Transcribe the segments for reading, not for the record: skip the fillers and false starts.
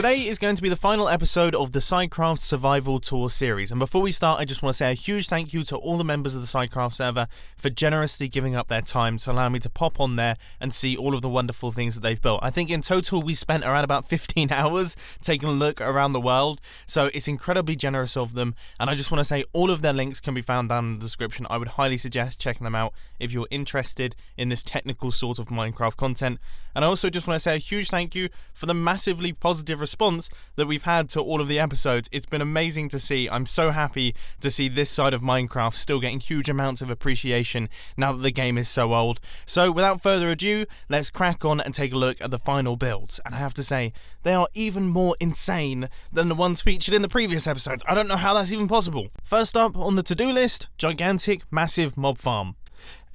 Today is going to be the final episode of the SciCraft Survival Tour series, and before we start I just want to say a huge thank you to all the members of the SciCraft server for generously giving up their time to allow me to pop on there and see all of the wonderful things that they've built. I think in total we spent around about 15 hours taking a look around the world, so it's incredibly generous of them, and I just want to say all of their links can be found down in the description. I would highly suggest checking them out if you're interested in this technical sort of Minecraft content. And I also just want to say a huge thank you for the massively positive response that we've had to all of the episodes. It's been amazing to see. I'm so happy to see this side of Minecraft still getting huge amounts of appreciation now that the game is so old. So without further ado, let's crack on and take a look at the final builds. And I have to say, they are even more insane than the ones featured in the previous episodes. I don't know how that's even possible. First up on the to-do list, gigantic, massive mob farm.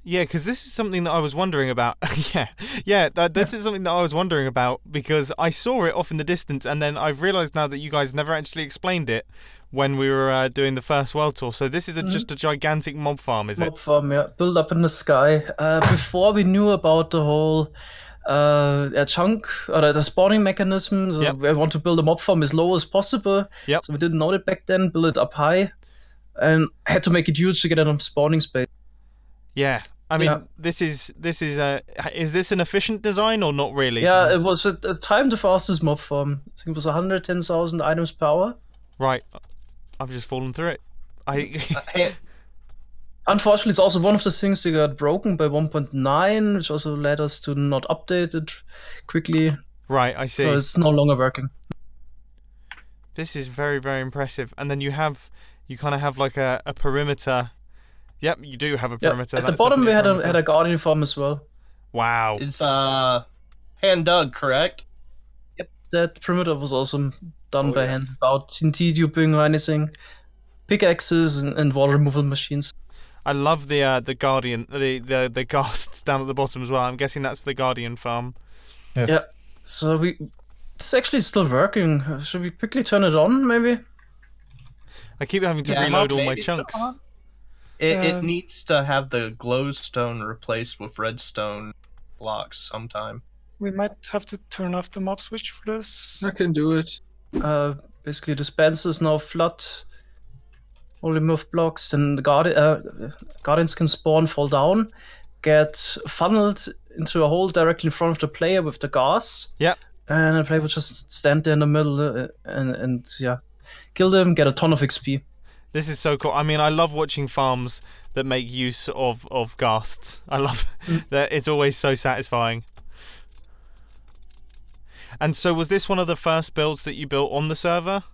Yeah, because this is something that I was wondering about. This is something that I was wondering about because I saw it off in the distance, and then I've realised now that you guys never actually explained it when we were doing the first world tour. So this is just a gigantic mob farm, is it? Mob farm, yeah, built up in the sky. Before we knew about the whole chunk or the spawning mechanism, so we want to build a mob farm as low as possible. Yep. So we didn't know it back then. Build it up high, and had to make it huge to get enough spawning space. Yeah. I mean, this is this an efficient design or not really? Yeah, it was a time the fastest mob farm. I think it was 110,000 items per hour. Right, I've just fallen through it. Unfortunately, it's also one of the things that got broken by 1.9, which also led us to not update it quickly. Right, I see. So it's no longer working. This is very, very impressive. And then you kind of have like a perimeter. Yep, you do have a perimeter. At the bottom, we had a guardian farm as well. Wow. It's hand dug, correct? Yep, that perimeter was also done by hand, without TNT tubing or anything. Pickaxes and water removal machines. I love the guardian, the ghasts down at the bottom as well. I'm guessing that's for the guardian farm. Yes. Yeah. So it's actually still working. Should we quickly turn it on, maybe? I keep having to reload all my chunks. It needs to have the glowstone replaced with redstone blocks sometime. We might have to turn off the mob switch for this. I can do it. Basically, the dispensers now flood. Only move blocks, and the guardians can spawn, fall down, get funneled into a hole directly in front of the player with the gas. Yep. And the player will just stand there in the middle and kill them, get a ton of XP. This is so cool. I mean, I love watching farms that make use of ghasts. I love that. It's always so satisfying. And so was this one of the first builds that you built on the server?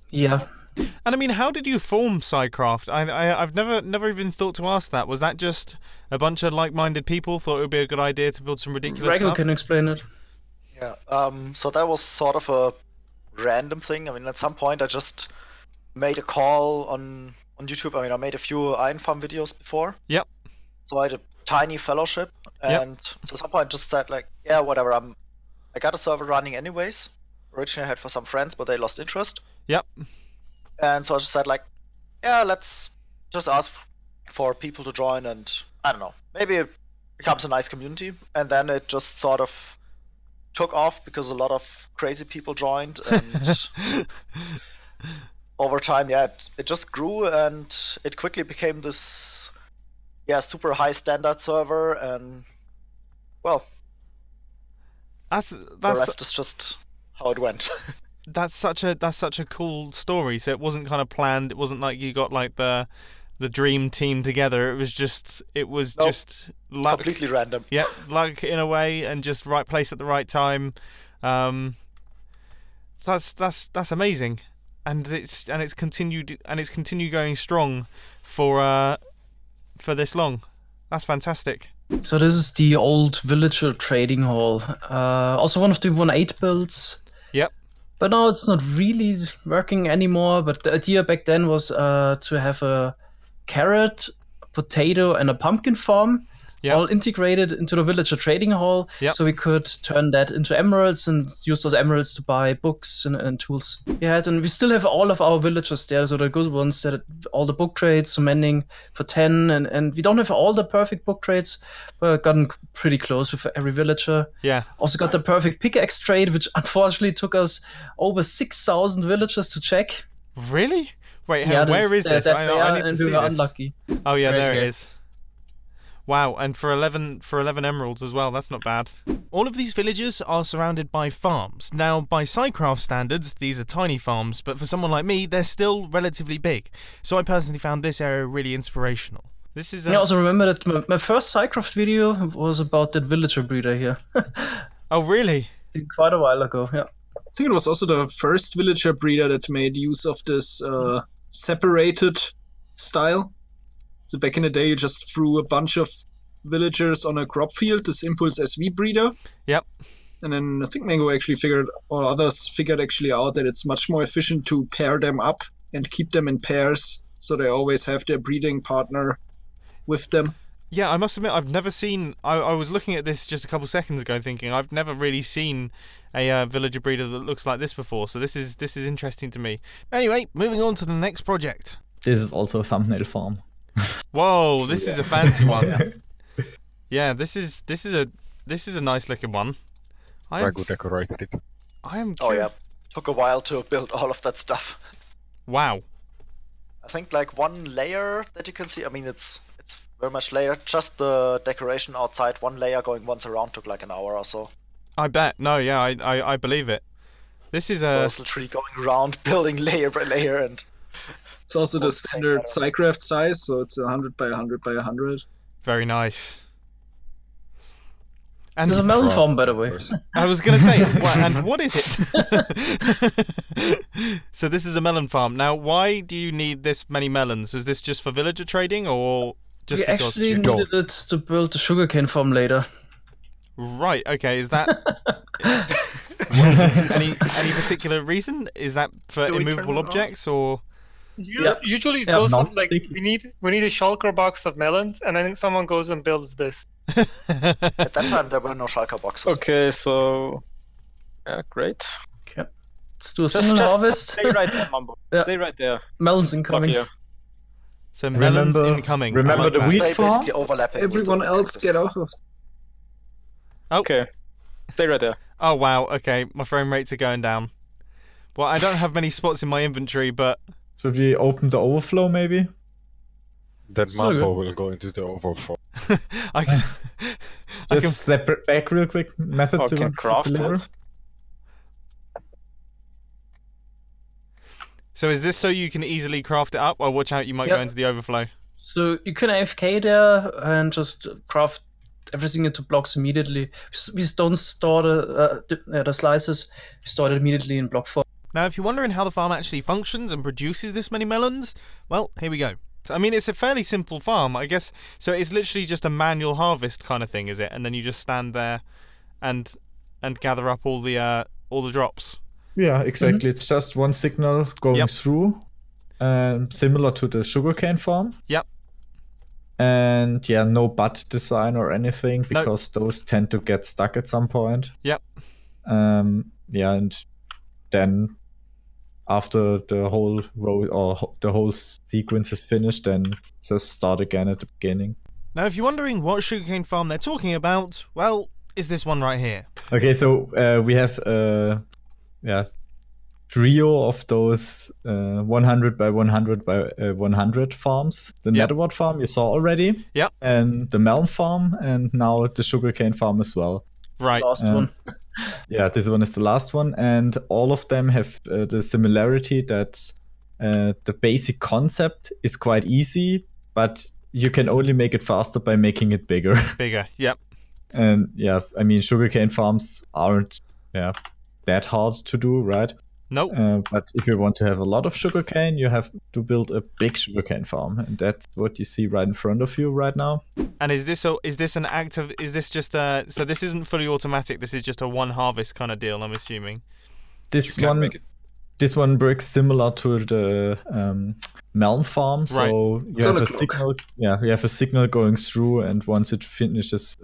Yeah. And I mean, how did you form SciCraft? I've never even thought to ask that. Was that just a bunch of like-minded people thought it would be a good idea to build some ridiculous stuff? Can explain it. Yeah. So that was sort of a random thing. I mean, at some point I just made a call on YouTube. I mean, I made a few Iron Farm videos before. Yep. So I had a tiny fellowship, and so at some point I just said like, yeah, whatever. I got a server running anyways. Originally I had for some friends, but they lost interest. Yep. And so I just said like, yeah, let's just ask for people to join, and I don't know, maybe it becomes a nice community. And then it just sort of took off because a lot of crazy people joined, and over time, it just grew, and it quickly became this, super high standard server, and well, the rest is just how it went. That's such a cool story. So it wasn't kind of planned. It wasn't like you got like the dream team together. It was just luck. Completely random. Yeah, luck in a way, and just right place at the right time. That's amazing. And it's continued going strong for this long. That's fantastic. So this is the old villager trading hall. Also one of the 1.8 builds. Yep. But now it's not really working anymore. But the idea back then was to have a carrot, potato, and a pumpkin farm. all integrated into the villager trading hall. Yep. So we could turn that into emeralds and use those emeralds to buy books and tools. Yeah, and we still have all of our villagers there, so the good ones, that all the book trades, so mending for 10, and we don't have all the perfect book trades, but I've gotten pretty close with every villager. Yeah. Also got the perfect pickaxe trade, which unfortunately took us over 6,000 villagers to check. Really? Wait, where is this? I need to see we were this. unlucky. Oh yeah, Right there here. it is. Wow, and for 11 emeralds as well, that's not bad. All of these villages are surrounded by farms. Now, by SciCraft standards, these are tiny farms, but for someone like me, they're still relatively big. So I personally found this area really inspirational. This is I also remember that my first SciCraft video was about that villager breeder here. Oh, really? Quite a while ago, yeah. I think it was also the first villager breeder that made use of this separated style. So back in the day, you just threw a bunch of villagers on a crop field, this Impulse SV breeder. Yep. And then I think Mango actually others figured actually out that it's much more efficient to pair them up and keep them in pairs, so they always have their breeding partner with them. Yeah, I must admit, I've never seen... I was looking at this just a couple seconds ago thinking, I've never really seen a villager breeder that looks like this before, so this is interesting to me. Anyway, moving on to the next project. This is also a thumbnail farm. Whoa, this is a fancy one. Yeah, this is a nice looking one. Very good decorated. I am. Oh yeah, took a while to build all of that stuff. Wow. I think like one layer that you can see. I mean, it's very much layered. Just the decoration outside, one layer going once around took like an hour or so. I bet. No, yeah, I believe it. This is a There's literally going around building layer by layer, and It's also the standard SciCraft size, so it's 100 by 100 by 100. very nice. And There's a melon farm, by the way. I was going to say, and what is it? So this is a melon farm. Now, why do you need this many melons? Is this just for villager trading, or just We because actually you needed it to build the sugarcane farm later. Right. Okay. Is that any particular reason? Is that for Do we turn immovable it on? objects, or? Usually it Yeah, goes on not like sticky. we need a shulker box of melons, and then someone goes and builds this. at that time there were no shulker boxes. Okay, so yeah, great. Okay. Let's do a single harvest. Stay right there, Mumbo. Yeah. Stay right there. Melons incoming. Look here. So melons Remember- incoming. remember I like the that. wheat They farm? basically overlapping. with Everyone the else cactus. get off of. Okay, stay right there. Oh wow. Okay, my frame rates are going down. Well, I don't have many spots in my inventory, but Should we open the overflow maybe? Then So Mumbo good. will go into the overflow. I can. I Just can. separate back real quick. Methods you Okay, want to craft deliver? it. So is this so you can easily craft it up? Or watch out, you might Yep. go into the overflow. So you can AFK there and just craft everything into blocks immediately. We don't store the slices. We store it immediately in block form. Now, if you're wondering how the farm actually functions and produces this many melons, well, here we go. So, I mean, it's a fairly simple farm, I guess. So it's literally just a manual harvest kind of thing, is it? And then you just stand there and gather up all the drops. Yeah, exactly. It's just one signal going Yep. through, similar to the sugarcane farm. Yep. And yeah, no butt design or anything, because those tend to get stuck at some point. Yep. Yeah, and then after the whole row or the whole sequence is finished, then just start again at the beginning. Now, if you're wondering what sugarcane farm they're talking about, well, is this one right here. Okay, so we have trio of those 100 by 100 by 100 farms. The Yep. Netherwort farm you saw already. Yep. And the melon farm, and now the sugarcane farm as well. Right. Last one. Yeah, this one is the last one, and all of them have the similarity that the basic concept is quite easy, but you can only make it faster by making it bigger. Bigger. Yep. And yeah, I mean, sugarcane farms aren't that hard to do, right? Nope. But if you want to have a lot of sugarcane, you have to build a big sugarcane farm, and that's what you see right in front of you right now. And is this an active? Is this just a? So this isn't fully automatic. This is just a one harvest kind of deal, I'm assuming. This You can one, make it. this one works similar to the Melon farm. So Right. you have a signal. Yeah, you have a signal going through, and once it reaches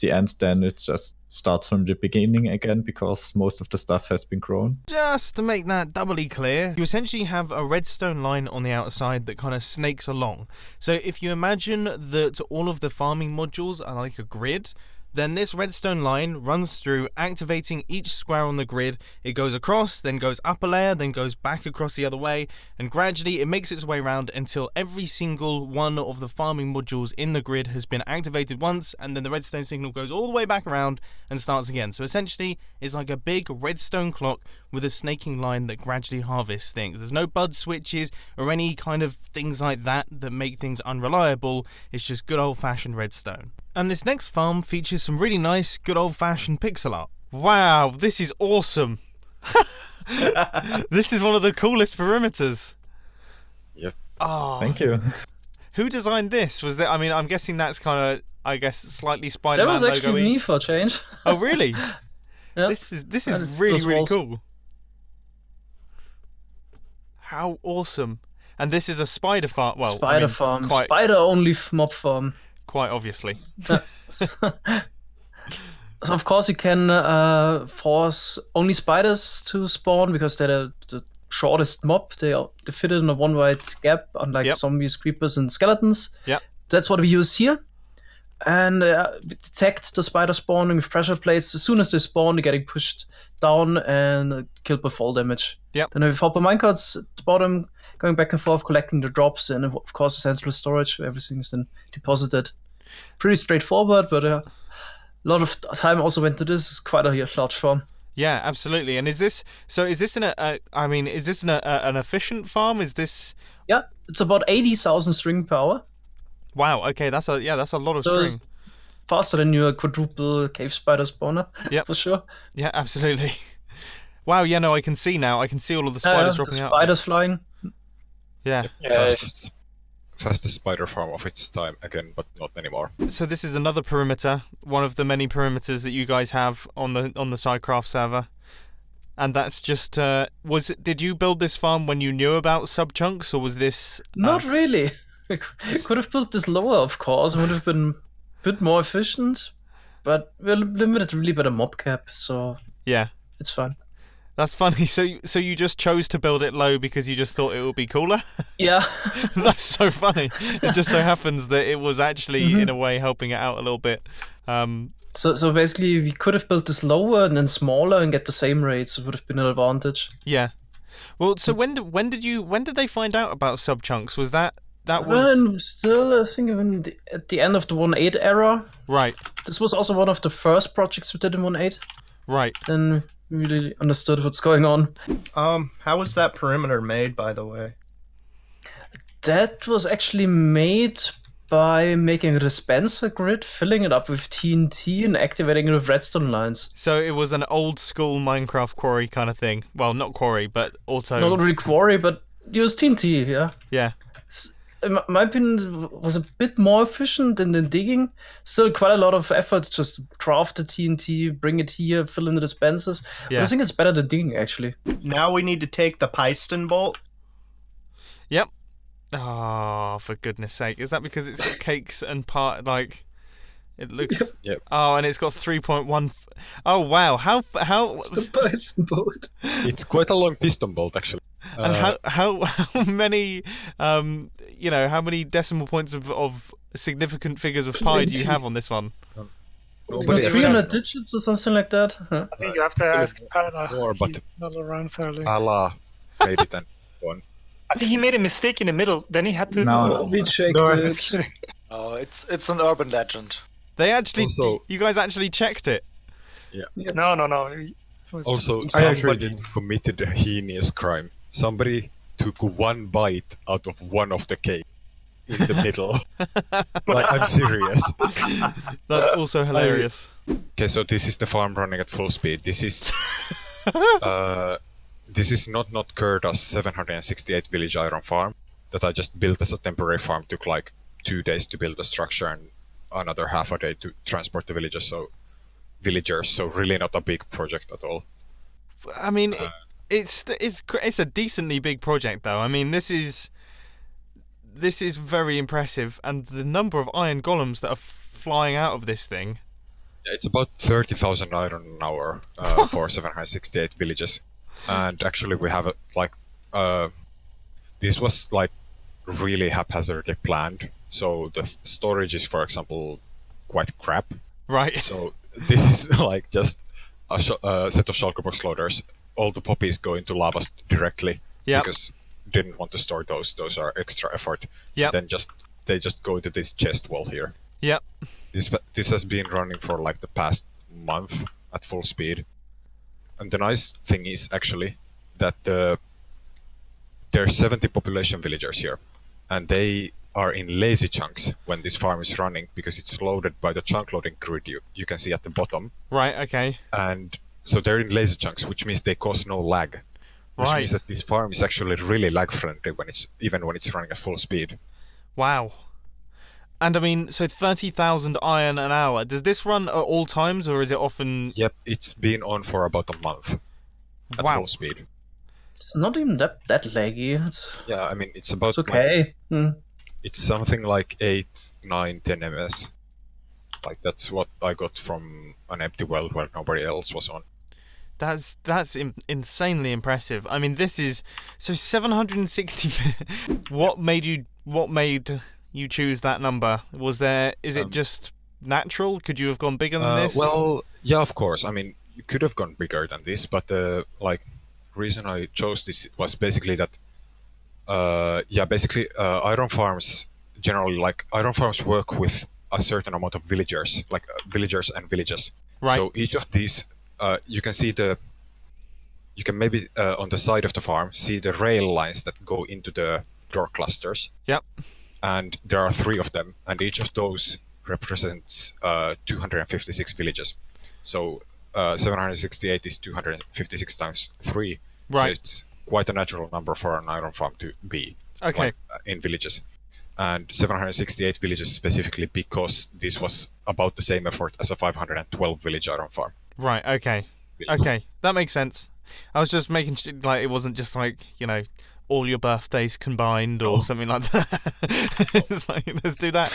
the end, then it just starts from the beginning again because most of the stuff has been grown. Just to make that doubly clear, you essentially have a redstone line on the outside that kind of snakes along. So if you imagine that all of the farming modules are like a grid, then this redstone line runs through, activating each square on the grid. It goes across, then goes up a layer, then goes back across the other way, and gradually it makes its way around until every single one of the farming modules in the grid has been activated once, and then the redstone signal goes all the way back around and starts again. So essentially, it's like a big redstone clock with a snaking line that gradually harvests things. There's no bud switches or any kind of things like that that make things unreliable. It's just good old-fashioned redstone. And this next farm features some really nice, good old-fashioned pixel art. Wow, this is awesome. This is one of the coolest perimeters. Yep. Oh, Thank you. who designed this? Was that? I mean, I'm guessing that's kind of, slightly Spider-Man That was actually logo-y. me for a change. Oh, really? Yep. This is And it's really, those really walls. cool. How awesome. And this is a spider farm. Well, Spider I mean, farm. Quite, Spider-only mob farm. quite obviously. So of course you can force only spiders to spawn because they're the shortest mob. They fit in a one wide gap, unlike Yep. zombies, creepers, and skeletons. Yep. That's what we use here. And detect the spider spawning with pressure plates. As soon as they spawn, they're getting pushed down and killed with fall damage. Yep. Then we have hopper minecarts at the bottom, going back and forth, collecting the drops, and of course, central storage where everything is then deposited. Pretty straightforward, but a lot of time also went to this. It's quite a large farm. Yeah, absolutely. And is this an efficient farm? Is this? Yeah, it's about 80,000 string power. Wow. Okay, that's a lot of So string. Faster than your quadruple cave spider spawner. Yep. For sure. Yeah, absolutely. Wow. Yeah. No, I can see now. I can see all of the spiders dropping the out. spiders flying. Yeah. Fastest spider farm of its time again, but not anymore. So this is another perimeter, one of the many perimeters that you guys have on the SciCraft server, and that's just did you build this farm when you knew about subchunks, or was this? Not really. Could have built this lower, of course. Would have been a bit more efficient, but we're limited really by the mob cap, so Yeah. it's fine. That's funny. So you just chose to build it low because you just thought it would be cooler? Yeah. That's so funny. It just so happens that it was actually in a way helping it out a little bit. So basically, we could have built this lower and then smaller and get the same rates. It would have been an advantage. Yeah. Well, so when did they find out about subchunks? Was that was Well, still, I think at the end of the 1.8 era. right? This was also one of the first projects we did in 1.8. Right. Then we really understood what's going on. How was that perimeter made, by the way? That was actually made by making a dispenser grid, filling it up with TNT and activating it with redstone lines. So it was an old school Minecraft quarry kind of thing. Well, not quarry, but auto. Not really quarry, but use TNT, yeah. Yeah. In my opinion, was a bit more efficient than the digging. Still quite a lot of effort, just craft the TNT, bring it here, fill in the dispensers. Yeah. But I think it's better than digging, actually. Now we need to take the piston bolt. Yep. Oh, for goodness sake! Is that because it's got cakes and it looks? Yep. Oh, and it's got 3.1. Oh wow! How? It's the Python bolt. It's quite a long piston bolt, actually. And how many how many decimal points of significant figures of pi do you have on this one? It's Nobody 300 digits or something like that. Huh? I think you have to ask Pala. More, but He's not around, sadly. Allah made it and one. I think he made a mistake in the middle. Then he had to. No. We checked No, I'm it. kidding. Oh, it's an urban legend. They actually, Also- you guys actually checked it. No. It was- Also, I actually somebody did. committed a heinous crime. Somebody took one bite out of one of the cake in the middle. Like, I'm serious. That's also hilarious. Okay, so this is the farm running at full speed. This is not Kurda's 768 village iron farm that I just built as a temporary farm. Took like 2 days to build the structure and another half a day to transport the villagers. So really not a big project at all. I mean, it's a decently big project though. I mean, this is this is very impressive, and the number of iron golems that are flying out of this thing. Yeah, it's about 30,000 iron an hour for 768 villages, and actually we have this was like really haphazardly planned. So the storage is, for example, quite crap. Right. So this is like just a set of shulker box loaders. All the poppies go into lava directly because didn't want to store those. Those are extra effort. Yeah. Then they just go into this chest wall here. Yep. This has been running for like the past month at full speed. And the nice thing is actually that there are 70 population villagers here, and they are in lazy chunks when this farm is running because it's loaded by the chunk loading grid you can see at the bottom. Right, okay. And so they're in lazy chunks, which means they cause no lag. Which means that this farm is actually really lag friendly even when it's running at full speed. Wow. And I mean, so 30,000 iron an hour. Does this run at all times, or is it often? Yep, it's been on for about a month at full speed. It's not even that laggy. Yeah, I mean, it's about. It's okay. It's something like 8, 9, 10 ms. Like that's what I got from an empty well where nobody else was on. That's insanely impressive. I mean, this is so 760. What made you choose that number? Is it just natural? Could you have gone bigger than this? Well, yeah, of course. I mean, you could have gone bigger than this, but reason I chose this was basically that iron farms generally, like iron farms work with a certain amount of villagers, like villagers and villages. Right. So each of these, you can maybe on the side of the farm see the rail lines that go into the door clusters. Yep. And there are 3 of them, and each of those represents 256 villages. So 768 is 256 times 3. Right. So it's quite a natural number for an iron farm to be in villages. And 768 villages specifically because this was about the same effort as a 512 village iron farm. Right, okay. Okay, that makes sense. I was just making sure, like, it wasn't just like, all your birthdays combined or something like that. It's like, let's do that.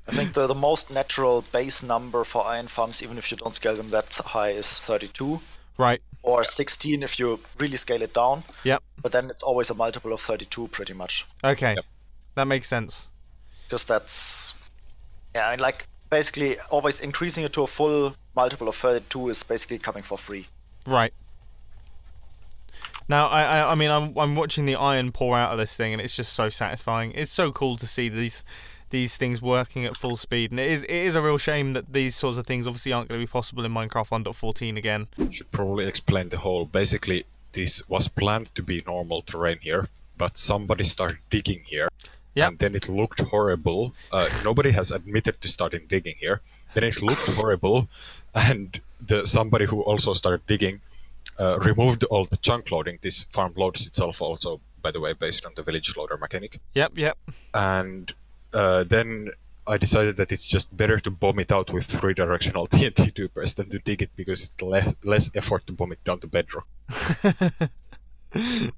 I think the most natural base number for iron farms, even if you don't scale them that high, is 32. Right. Or 16 if you really scale it down. Yep. But then it's always a multiple of 32 pretty much. Okay. Yep. That makes sense. Because that's... Yeah, and like basically always increasing it to a full multiple of 32 is basically coming for free. Right. Now, I mean, I'm watching the iron pour out of this thing, and it's just so satisfying. It's so cool to see these things working at full speed, and it is a real shame that these sorts of things obviously aren't going to be possible in Minecraft 1.14 again. Should probably explain the whole. Basically, this was planned to be normal terrain here, but somebody started digging here, and then it looked horrible. Nobody has admitted to starting digging here. Then it looked horrible, and somebody who also started digging removed all the chunk loading. This farm loads itself also, by the way, based on the village loader mechanic. Yep. And then I decided that it's just better to bomb it out with 3-directional TNT tubers than to dig it because it's less effort to bomb it down to bedrock.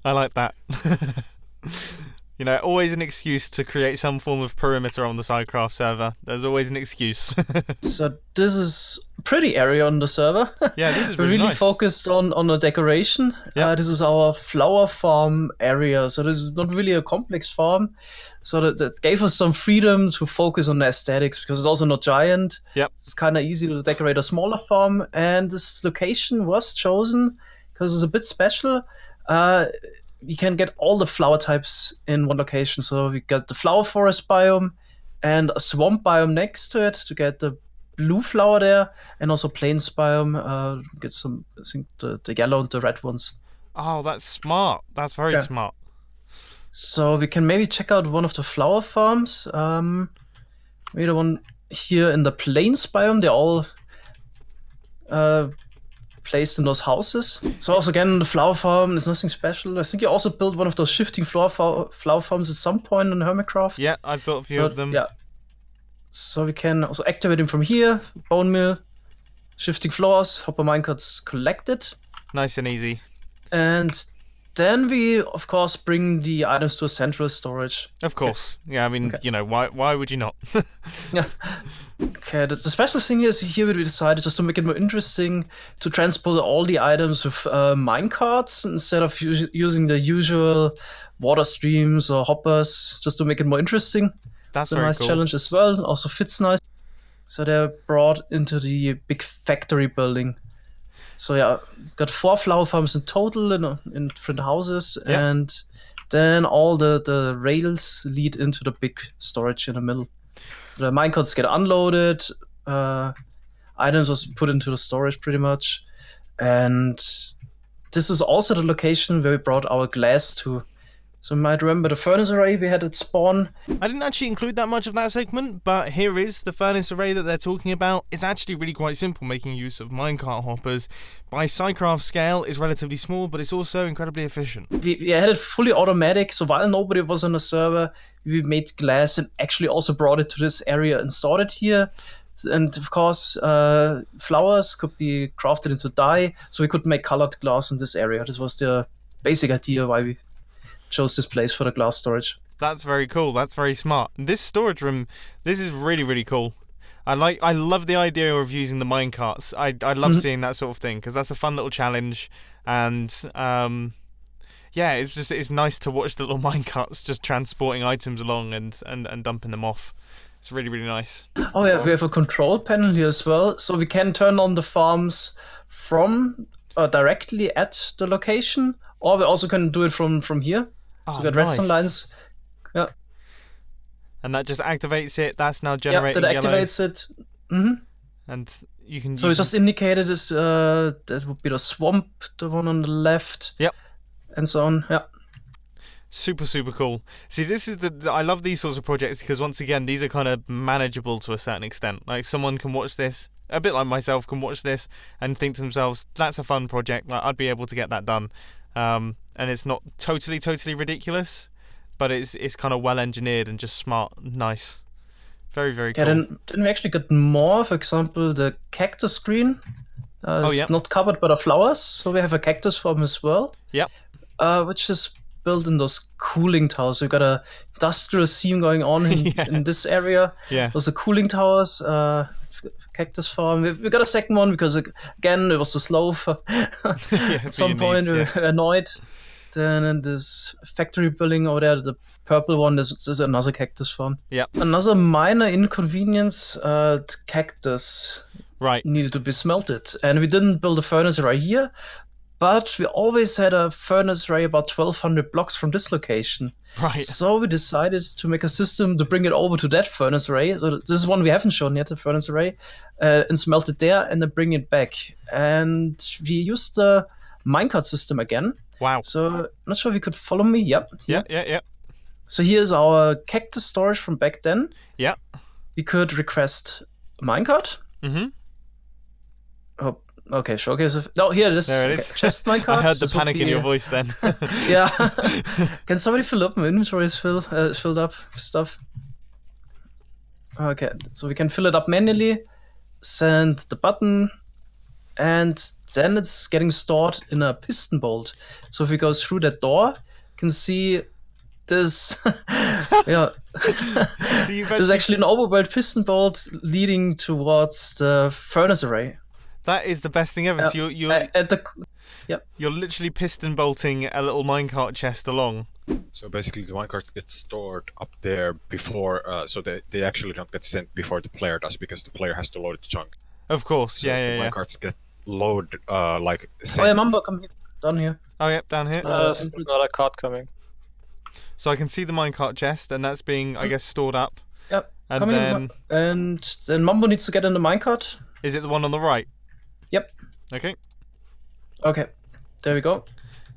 I like that. Always an excuse to create some form of perimeter on the SciCraft server. There's always an excuse. So this is a pretty area on the server. Yeah, this is We're really really nice. focused on the decoration. Yeah. This is our flower farm area. So this is not really a complex farm. So that gave us some freedom to focus on the aesthetics because it's also not giant. Yep. It's kind of easy to decorate a smaller farm. And this location was chosen because it's a bit special. We can get all the flower types in one location. So we got the flower forest biome and a swamp biome next to it to get the blue flower there, and also plains biome. Get some, I think, the yellow and the red ones. Oh, that's smart. That's very smart. So we can maybe check out one of the flower farms. Maybe the one here in the plains biome. They're all placed in those houses. So also again, the flower farm is nothing special. I think you also built one of those shifting flower farms at some point in Hermitcraft. Yeah, I've built a few of them. Yeah. So we can also activate them from here. Bone mill, shifting floors, hopper minecarts collected. Nice and easy. And then we, of course, bring the items to a central storage. Of course. Yeah, I mean, why would you not? Yeah. Okay, the special thing is here we decided just to make it more interesting to transport all the items with minecarts instead of using the usual water streams or hoppers, just to make it more interesting. That's a very nice cool. challenge as well. Also fits nice. So they're brought into the big factory building. So yeah, got 4 flower farms in total in different houses, and then all the rails lead into the big storage in the middle. The minecarts get unloaded, items was put into the storage pretty much, and this is also the location where we brought our glass to. So you might remember the furnace array we had at spawn. I didn't actually include that much of that segment, but here is the furnace array that they're talking about. It's actually really quite simple, making use of minecart hoppers. By SciCraft scale, is relatively small, but it's also incredibly efficient. We had it fully automatic, so while nobody was on the server, we made glass and actually also brought it to this area and stored it here. And of course, flowers could be crafted into dye, so we could make colored glass in this area. This was the basic idea why we chose this place for the glass storage. That's very cool. That's very smart. This storage room, this is really, really cool. I love the idea of using the minecarts. I love seeing that sort of thing because that's a fun little challenge, and it's nice to watch the little minecarts just transporting items along and dumping them off. It's really, really nice. Oh yeah, we have a control panel here as well, so we can turn on the farms from directly at the location, or we also can do it from here. So we got redstone lines. Yeah. And that just activates it. That's now generating yellow. Yeah, that activates it. Mm-hmm. And you can. So we just indicated it. That would be the swamp, the one on the left. Yep. And so on. Yeah. Super, super cool. See, this is I love these sorts of projects because once again, these are kind of manageable to a certain extent. Like someone can watch this, a bit like myself, can watch this and think to themselves, "That's a fun project. Like I'd be able to get that done." And it's not totally ridiculous, but it's kind of well engineered and just smart, nice, very, very cool. Yeah, then we actually got more. For example, the cactus green. It's not covered by the flowers, so we have a cactus farm as well. Yep. Which is built in those cooling towers. We've got a industrial scene going on in this area. Yeah. Those are cooling towers. Cactus farm. We got a second one because again it was too slow. At some point we were annoyed. Then in this factory building over there, the purple one, there's another cactus farm. Yeah. Another minor inconvenience, the cactus needed to be smelted. And we didn't build a furnace array here, but we always had a furnace array about 1,200 blocks from this location. Right. So we decided to make a system to bring it over to that furnace array. So this is one we haven't shown yet, the furnace array, and smelt it there and then bring it back. And we used the minecart system again. Wow. So I'm not sure if you could follow me. Yep. Yeah. So here's our cactus storage from back then. Yeah. We could request a minecart. Mm-hmm. Oh, okay, showcase of... Oh, here it is. There it is. Chest minecart. I heard the panic in your voice then. Yeah. Can somebody fill up? My inventory is filled up with stuff. Okay, so we can fill it up manually, send the button, and then it's getting stored in a piston bolt. So if we go through that door, you can see this. Yeah. So There's actually an overworld piston bolt leading towards the furnace array. That is the best thing ever. So you're literally piston bolting a little minecart chest along. So basically, the minecarts get stored up there before, so they actually don't get sent before the player does, because the player has to load the chunks. Of course, so the minecarts get loaded like. Oh yeah, Mumbo, come here, down here. Oh yep, down here. Another cart coming. So I can see the minecart chest, and that's being, I guess, stored up. Yep. And then Mumbo needs to get in the minecart. Is it the one on the right? Yep. Okay. Okay. There we go.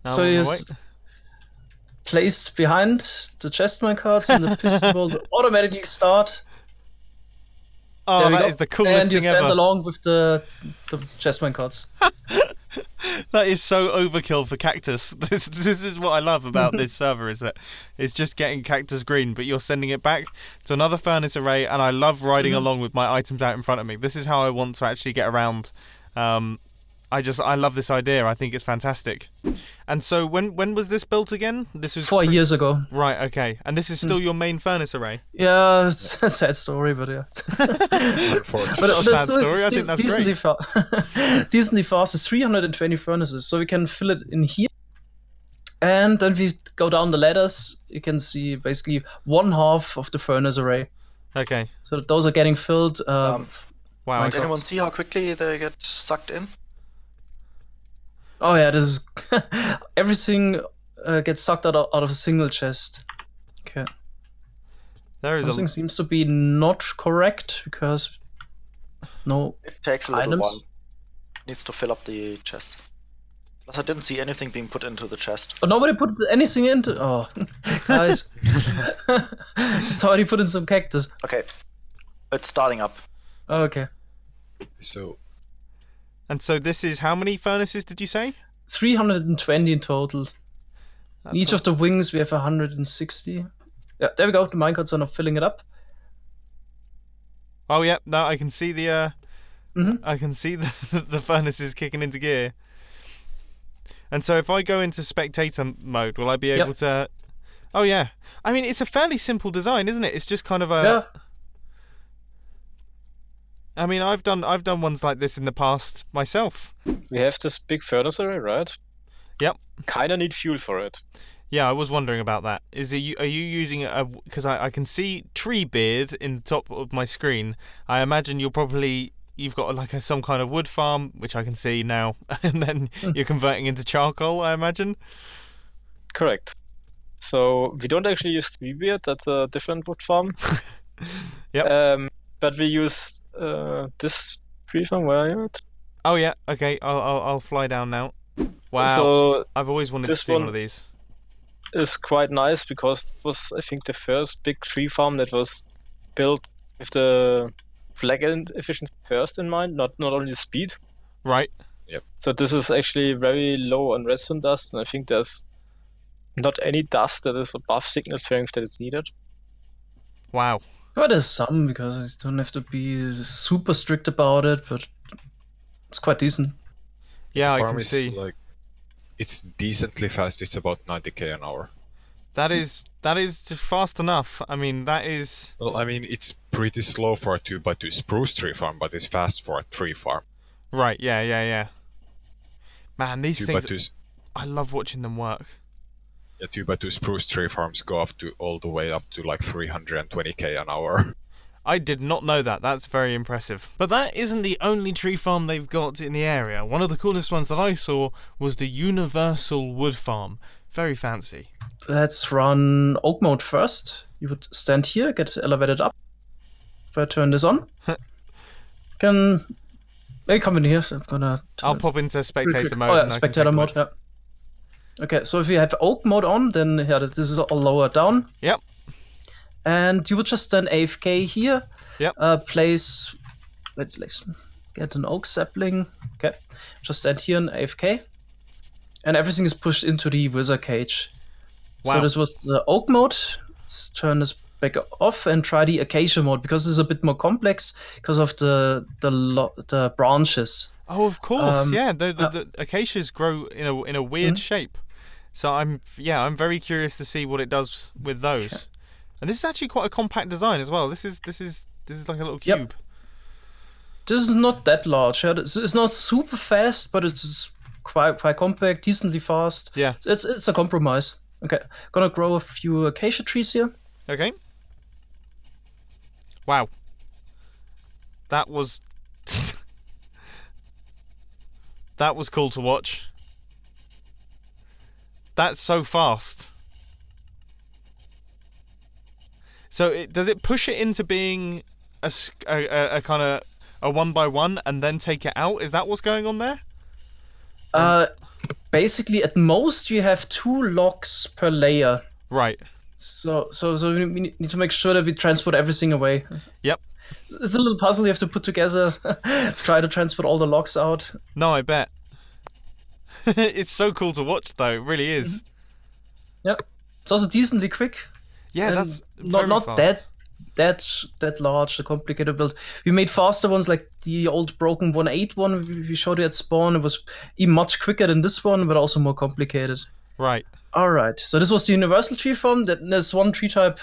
Now so he's placed behind the chest minecarts, and the piston will automatically start. Oh, that is the coolest thing ever. And you stand along with the chest minecarts. That is so overkill for cactus. This is what I love about this server, is that it's just getting cactus green, but you're sending it back to another furnace array, and I love riding along with my items out in front of me. This is how I want to actually get around I love this idea. I think it's fantastic. And so when was this built again? This was 4 years ago. Right, okay. And this is still your main furnace array? Yeah, it's a sad story, but yeah. Unfortunately. Not a sad story. I think that's decently great. Decently fast. It's 320 furnaces, so we can fill it in here. And then we go down the ladders. You can see basically 1/2 of the furnace array. Okay. So those are getting filled. Wow. Did anyone see how quickly they get sucked in? Oh yeah, this is everything gets sucked out of a single chest. Okay. There is Something seems to be not correct because no It takes a little items. while. Needs to fill up the chest. Plus, I didn't see anything being put into the chest. Oh, nobody put anything into. Oh, guys, somebody put in some cactus. Okay, it's starting up. Oh, okay, So And so this is how many furnaces did you say? 320 in total. That's Each of the wings we have 160. Yeah, there we go. The minecarts are now filling it up. Oh yeah, no, I can see the Mhm. I can see the furnaces kicking into gear. And so if I go into spectator mode, will I be able to? Oh yeah. I mean, it's a fairly simple design, isn't it? It's just kind of a. Yeah. I mean, I've done ones like this in the past myself. We have this big furnace array, right? Yep. Kinda need fuel for it. Yeah, I was wondering about that. Are you using a? Because I can see tree beard in the top of my screen. I imagine you've got like some kind of wood farm, which I can see now, and then you're converting into charcoal, I imagine. Correct. So we don't actually use Treebeard, that's a different wood farm. Yep. But we use this tree farm. Where are you at? Oh yeah, okay. I'll fly down now. Wow. So I've always wanted to this see one one of these. is quite nice because it was, I think, the first big tree farm that was built with the flag end efficiency first in mind, not only speed. Right. So this is actually very low on redstone dust, and I think there's not any dust that is above signal strength that is needed. Wow. Well, there's some because you don't have to be super strict about it, but it's quite decent. Yeah, I farm can is see. like it's decently fast. It's about 90k an hour. That is fast enough. I mean, that is. Well, I mean, it's pretty slow for a 2x2 spruce tree farm, but it's fast for a tree farm. Right. Yeah. Man, these 2x2 things. I love watching them work. Yeah, 2x2 spruce tree farms go up to all the way up to like 320k an hour. I did not know that. That's very impressive. But that isn't the only tree farm they've got in the area. One of the coolest ones that I saw was the Universal Wood Farm. Very fancy. Let's run oak mode first. You would stand here, get elevated up. If I turn this on, can they come in here? So I'm gonna. I'll pop into spectator mode. Oh yeah, and I can spectator take a mode. look. Yeah. Okay, so if you have oak mode on, then yeah, this is all lower down. Yep. And you would just stand AFK here. Yep. Place. Let's get an oak sapling. Okay. Just stand here in AFK. And everything is pushed into the wizard cage. Wow. So this was the oak mode. Let's turn this back off and try the acacia mode because it's a bit more complex because of the branches. Oh, of course. Yeah. The yeah. acacias grow in a weird shape. So I'm very curious to see what it does with those. Okay. And this is actually quite a compact design as well. This is like a little cube. Yep. This is not that large. It's not super fast, but it's quite compact, decently fast. Yeah. It's a compromise. Okay, gonna grow a few acacia trees here. Okay. Wow. That was that was cool to watch. That's so fast. So does it push it into being a kind of a 1x1 and then take it out? Is that what's going on there? Basically, at most you have 2 logs per layer. Right. So we need to make sure that we transport everything away. Yep. It's a little puzzle you have to put together. Try to transport all the logs out. No, I bet. It's so cool to watch, though. It really is. Yep. It's also decently quick. Yeah, And that's not fast. that large, a complicated build. We made faster ones like the old broken 1.8 one we showed you at spawn. It was even much quicker than this one, but also more complicated. Right. All right. So this was the universal tree farm. There's one tree type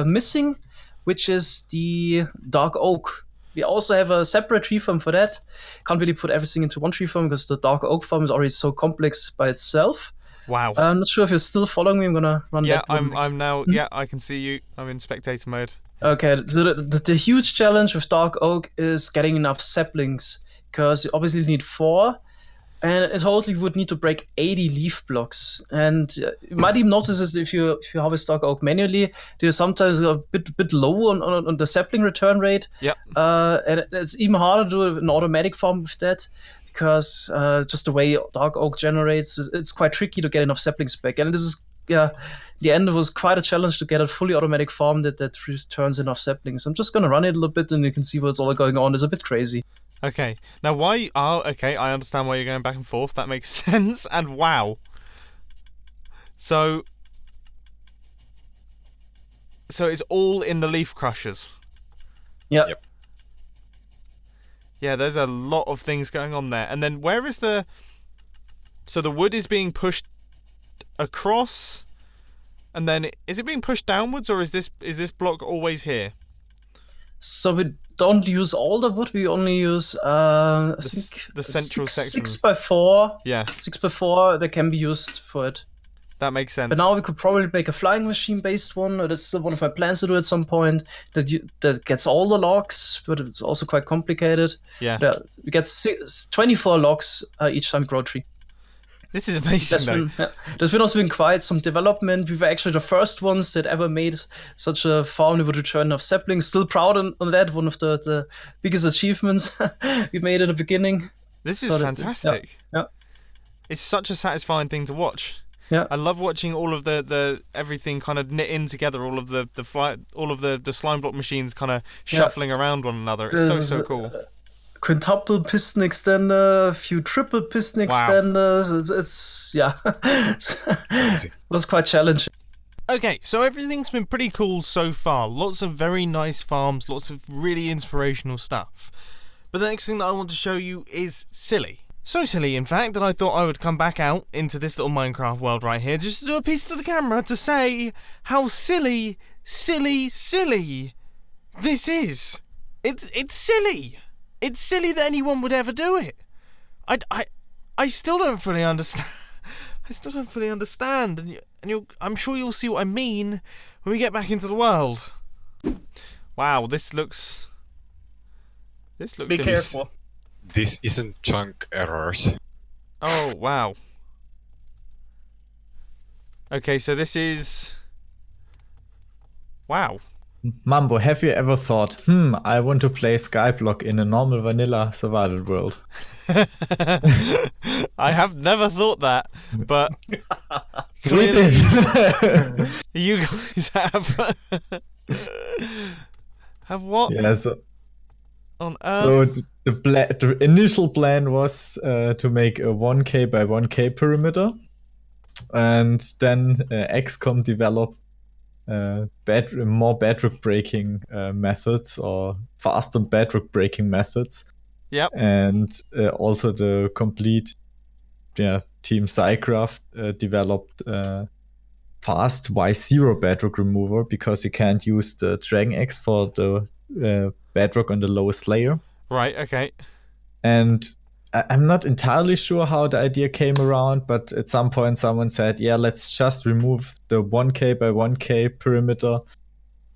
missing, which is the dark oak. We also have a separate tree farm for that. Can't really put everything into one tree farm because the dark oak farm is already so complex by itself. Wow. I'm not sure if you're still following me. I'm gonna run Yeah, that one next. I'm now. Yeah, I can see you. I'm in spectator mode. Okay, so the huge challenge with dark oak is getting enough saplings, because you obviously need 4, and in total you would need to break 80 leaf blocks. And you might even notice this if you harvest dark oak manually, they're sometimes a bit low on the sapling return rate. Yep. And it's even harder to do an automatic farm with that, because just the way dark oak generates, it's quite tricky to get enough saplings back. And this is, in the end, it was quite a challenge to get a fully automatic farm that returns enough saplings. I'm just gonna run it a little bit, and you can see what's all going on. It's a bit crazy. Okay. Now, why? Oh, okay. I understand why you're going back and forth. That makes sense. And wow. So it's all in the leaf crushers. Yeah. Yep. Yeah, there's a lot of things going on there. And then where is the... So the wood is being pushed across, and then is it being pushed downwards, or is this block always here? So we don't use all the wood. We only use I think the central section. 6x4. Yeah, 6x4 that can be used for it. that makes sense. But now we could probably make a flying machine based one. That's one of my plans to do at some point. That gets all the logs, but it's also quite complicated. Yeah. We get 24 logs each time we grow a tree. This is amazing, though. There's also been quite some development. We were actually the first ones that ever made such a farm that would return enough saplings. Still proud on that. One of the biggest achievements we made at the beginning. This is fantastic. Yeah. It's such a satisfying thing to watch. Yeah. I love watching all of the everything kind of knit in together. All of the slime block machines kind of shuffling around one another. It's so cool. Quintuple piston extender, a few triple piston extenders. It's it was quite challenging. Okay, so everything's been pretty cool so far. Lots of very nice farms, lots of really inspirational stuff. But the next thing that I want to show you is silly. So silly, in fact, that I thought I would come back out into this little Minecraft world right here just to do a piece to the camera to say how silly this is. It's silly. It's silly that anyone would ever do it. I still don't fully understand. And I'm sure you'll see what I mean when we get back into the world. Wow, this looks. Be careful. This isn't chunk errors. Oh wow. Okay, so this is. Wow. Mumbo, have you ever thought, I want to play Skyblock in a normal vanilla survival world? I have never thought that, but We did. you guys have. Have what? Yeah, so On Earth? So the initial plan was to make a 1K by 1K perimeter, and then XCOM developed more bedrock breaking methods, or faster bedrock breaking methods. Yep. And also the complete team SciCraft developed fast Y0 bedrock remover, because you can't use the Dragon Axe for the bedrock on the lowest layer. Right, okay. And I'm not entirely sure how the idea came around, but at some point someone said, let's just remove the 1K by 1K perimeter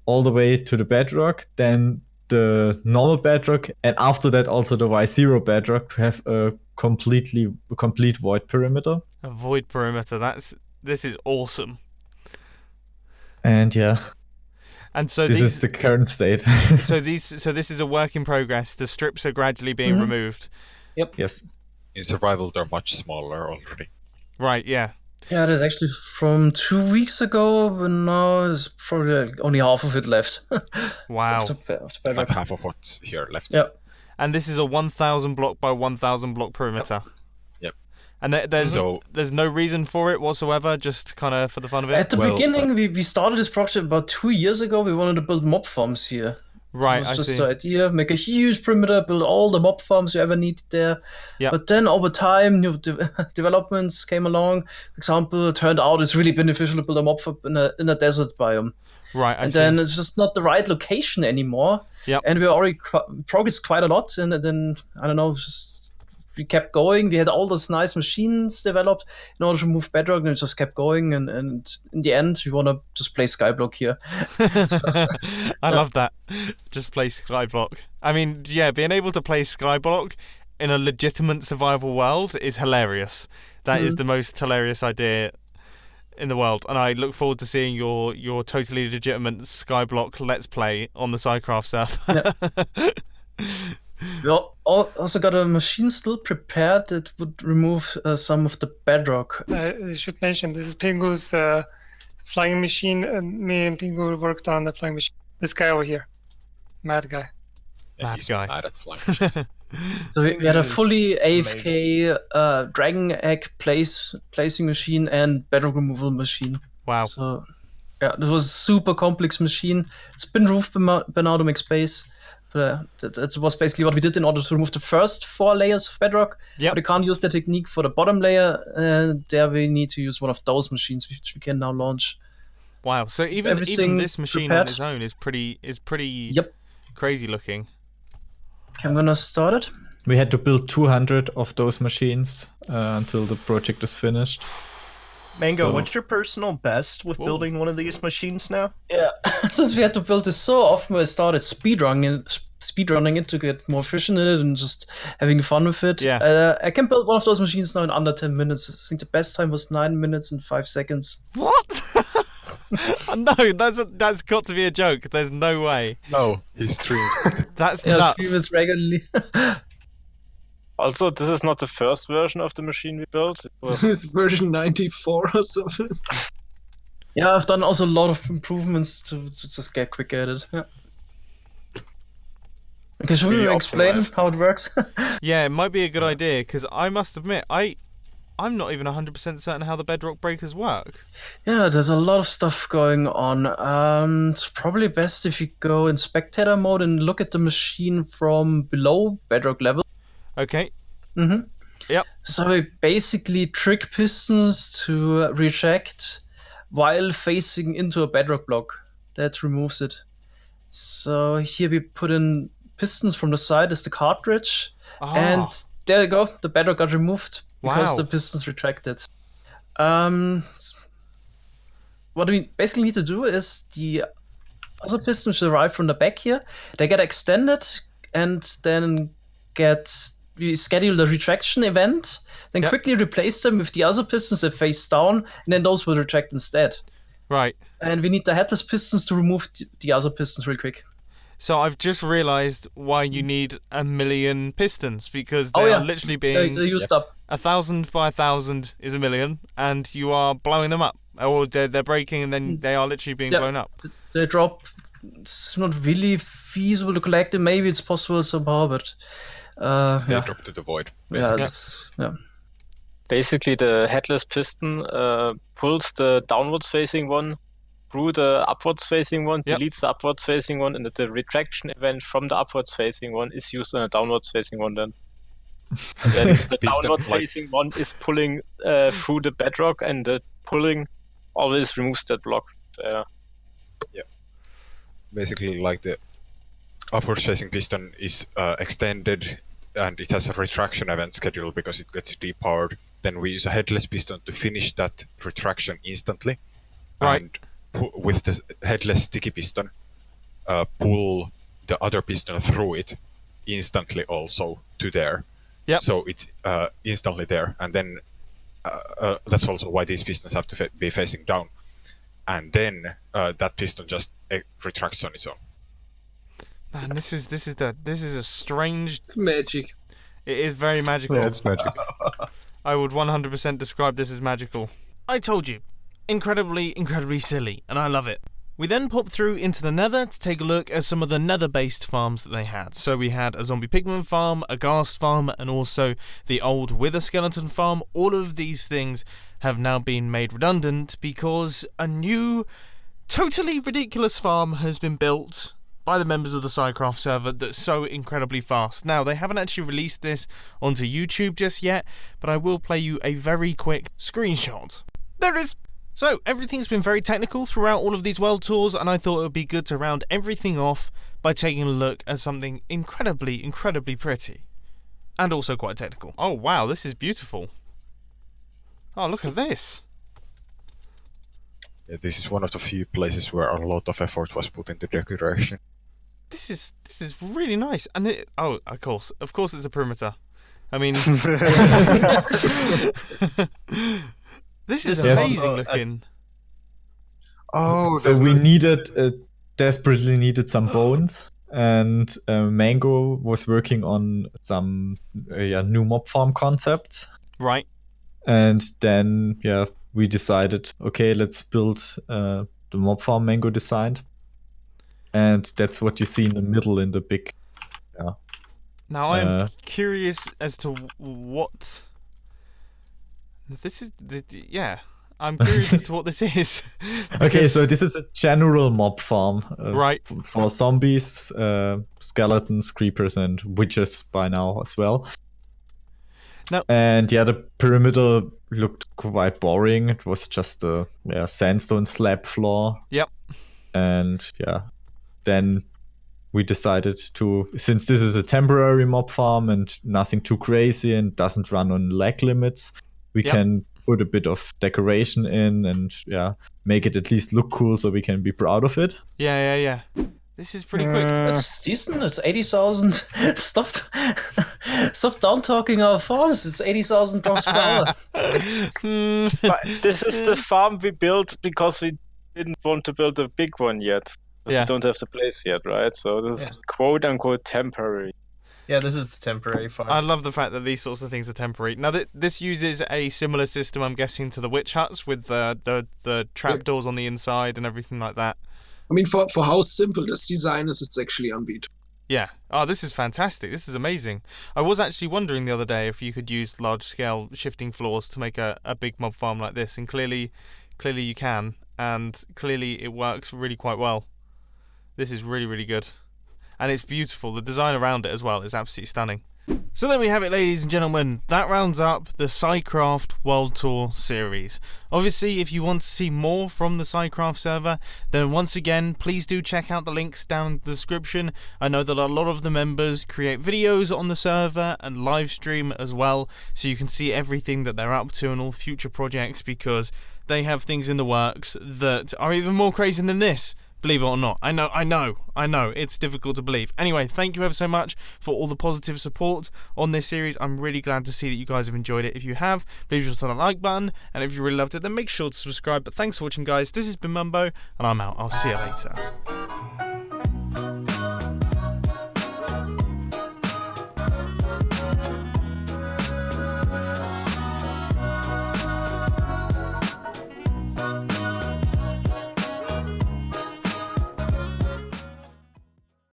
all the way to the bedrock, then the normal bedrock, and after that also the Y0 bedrock, to have a complete void perimeter. A void perimeter. This is awesome. And and so this is the current state. so this is a work in progress. The strips are gradually being removed. Yep. Yes. In survival, they're much smaller already. Right, yeah. Yeah, it is actually from 2 weeks ago, but now there's probably only half of it left. Wow. Like half of what's here left. Yep. And this is a 1,000 block by 1,000 block perimeter. Yep. And there's no reason for it whatsoever, just kind of for the fun of it? At the beginning, we started this project about 2 years ago. We wanted to build mob farms here. Right, it was I just see. the idea, make a huge perimeter, build all the mob farms you ever need there. Yep. But then over time, new developments came along. For example, it turned out it's really beneficial to build a mob farm in a desert biome. Right, and then it's just not the right location anymore. Yep. And we already progressed quite a lot. And then, I don't know, we kept going. We had all those nice machines developed in order to move Bedrock, and it just kept going. And in the end, we want to just play Skyblock here. I love that. Just play Skyblock. I mean, yeah, being able to play Skyblock in a legitimate survival world is hilarious. That is the most hilarious idea in the world, and I look forward to seeing your totally legitimate Skyblock Let's Play on the SciCraft server. We also got a machine still prepared that would remove some of the bedrock. I should mention, this is Pingu's flying machine, and me and Pingu worked on the flying machine. This guy over here. Mad guy. Yeah, Mad guy. Mad at flying machines. So we had a fully AFK dragon egg placing machine and bedrock removal machine. Wow. So yeah, this was a super complex machine. It's been roofed by now to make space. But that was basically what we did in order to remove the first 4 layers of bedrock. Yep. But we can't use the technique for the bottom layer, and there we need to use one of those machines, which we can now launch. Wow. So even this machine on its own is pretty crazy looking. Okay, I'm gonna start it. We had to build 200 of those machines until the project is finished. Mango, what's your personal best with building one of these machines now? Yeah, since we had to build this so often, I started speedrunning it to get more efficient in it and just having fun with it. Yeah. I can build one of those machines now in under 10 minutes. I think the best time was 9 minutes and 5 seconds. What? No, that's got to be a joke. There's no way. No, he streams. That's I nuts. stream it regularly. Also, this is not the first version of the machine we built. This is version 94 or something. Yeah, I've done also a lot of improvements to just get quick at it. Yeah. Okay, should we explain how it works? Yeah, it might be a good idea, because I must admit, I'm not even 100% certain how the bedrock breakers work. Yeah, there's a lot of stuff going on. It's probably best if you go in spectator mode and look at the machine from below bedrock level. Okay. Mm-hmm. Yep. So we basically trick pistons to retract while facing into a bedrock block. That removes it. So here we put in pistons from the side as the cartridge. And there you go. The bedrock got removed because the pistons retracted. What we basically need to do is the other pistons which arrive from the back here, they get extended and then we schedule the retraction event, then quickly replace them with the other pistons that face down, and then those will retract instead. Right. And we need the headless pistons to remove the other pistons real quick. So I've just realised why you need 1 million pistons, because they are literally being... They're used up. 1,000 by 1,000 is 1 million, and you are blowing them up. Or they're breaking, and then they are literally being blown up. They drop. It's not really feasible to collect them. Maybe it's possible somehow, but... They drop to the void, basically. Basically, the headless piston pulls the downwards facing one through the upwards facing one, deletes the upwards facing one, and the retraction event from the upwards facing one is used on a downwards facing one then. And then the downwards facing one is pulling through the bedrock, and the pulling always removes that block. Yeah. Basically, like the upwards facing piston is extended, and it has a retraction event schedule because it gets depowered. Then we use a headless piston to finish that retraction instantly. Right. And with the headless sticky piston, pull the other piston through it instantly also to there. Yep. So it's instantly there. And then that's also why these pistons have to be facing down. And then that piston just retracts on its own. Man, this is a strange... It's magic. It is very magical. Yeah, it's magic. I would 100% describe this as magical. I told you. Incredibly, incredibly silly, and I love it. We then popped through into the Nether to take a look at some of the Nether-based farms that they had. So we had a zombie pigman farm, a ghast farm, and also the old wither skeleton farm. All of these things have now been made redundant because a new, totally ridiculous farm has been built by the members of the SciCraft server that's so incredibly fast. Now, they haven't actually released this onto YouTube just yet, but I will play you a very quick screenshot. There it is! So, everything's been very technical throughout all of these world tours, and I thought it would be good to round everything off by taking a look at something incredibly, incredibly pretty. And also quite technical. Oh wow, this is beautiful. Oh, look at this. Yeah, this is one of the few places where a lot of effort was put into decoration. This is really nice. And it, oh, of course it's a perimeter. I mean... This is amazing looking. So we desperately needed some bones, and Mango was working on some new mob farm concepts. Right. And then we decided, okay, let's build the mob farm Mango designed, and that's what you see in the middle in the big. Yeah. Now I'm curious as to what. This is I'm curious as to what this is. Okay, so this is a general mob farm, right? For zombies, skeletons, creepers, and witches by now as well. No. And the perimeter looked quite boring. It was just a sandstone slab floor. Yep. And then we decided to, since this is a temporary mob farm and nothing too crazy and doesn't run on lag limits, we can put a bit of decoration in and make it at least look cool so we can be proud of it. Yeah. This is pretty quick. It's decent. It's 80,000. Stop down talking our farms. It's 80,000 drops per hour. But this is the farm we built because we didn't want to build a big one yet. Because we don't have the place yet, right? So this is quote unquote temporary. Yeah, this is the temporary farm. I love the fact that these sorts of things are temporary. Now, this uses a similar system, I'm guessing, to the witch huts with the trapdoors on the inside and everything like that. I mean, for how simple this design is, it's actually unbeatable. Yeah. Oh, this is fantastic. This is amazing. I was actually wondering the other day if you could use large-scale shifting floors to make a big mob farm like this, and clearly you can, and clearly it works really quite well. This is really, really good. And it's beautiful. The design around it as well is absolutely stunning. So there we have it, ladies and gentlemen. That rounds up the SciCraft World Tour series. Obviously, if you want to see more from the SciCraft server, then once again, please do check out the links down in the description. I know that a lot of the members create videos on the server and live stream as well, so you can see everything that they're up to and all future projects, because they have things in the works that are even more crazy than this. Believe it or not. I know. It's difficult to believe. Anyway, thank you ever so much for all the positive support on this series. I'm really glad to see that you guys have enjoyed it. If you have, please just hit that like button. And if you really loved it, then make sure to subscribe. But thanks for watching, guys. This has been Mumbo, and I'm out. I'll see you later.